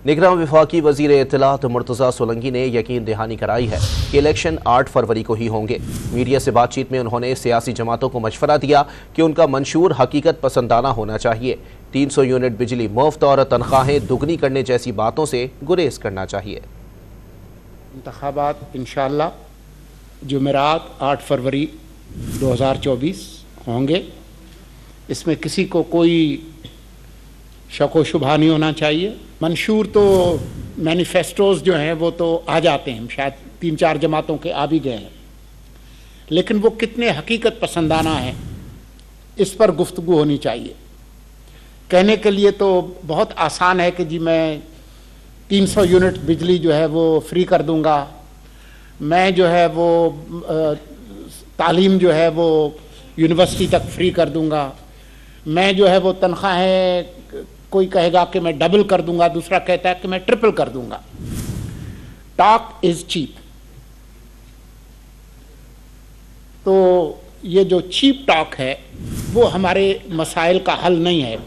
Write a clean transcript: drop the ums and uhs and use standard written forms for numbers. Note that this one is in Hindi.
निगरान वफाकी वजीर इत्तलात मुर्तज़ा सोलंकी ने यकीन दहानी कराई है कि इलेक्शन 8 फरवरी को ही होंगे। मीडिया से बातचीत में उन्होंने सियासी जमातों को मशवरा दिया कि उनका मंशूर हकीकत पसंदाना होना चाहिए। 300 यूनिट बिजली मुफ्त और तनख्वाहें दुगनी करने जैसी बातों से गुरेज करना चाहिए। इंतखाबात इंशाअल्लाह जुमेरात 8 फरवरी 2024 होंगे। इसमें किसी को कोई शक व शुबा नहीं होना चाहिए। मंशूर तो मैनिफेस्टोज जो हैं वो तो आ जाते हैं, शायद 3-4 जमातों के आ भी गए हैं, लेकिन वो कितने हकीकत पसंदाना हैं इस पर गुफ्तगू होनी चाहिए। कहने के लिए तो बहुत आसान है कि जी मैं 300 यूनिट बिजली जो है वो फ्री कर दूंगा, मैं जो है वो तालीम जो है वो यूनिवर्सिटी तक फ्री कर दूंगा, मैं जो है वो तनख्वाहें कोई कहेगा कि मैं डबल कर दूंगा, दूसरा कहता है कि मैं ट्रिपल कर दूंगा। Talk is cheap. तो ये जो चीप टॉक है वो हमारे मसाइल का हल नहीं है।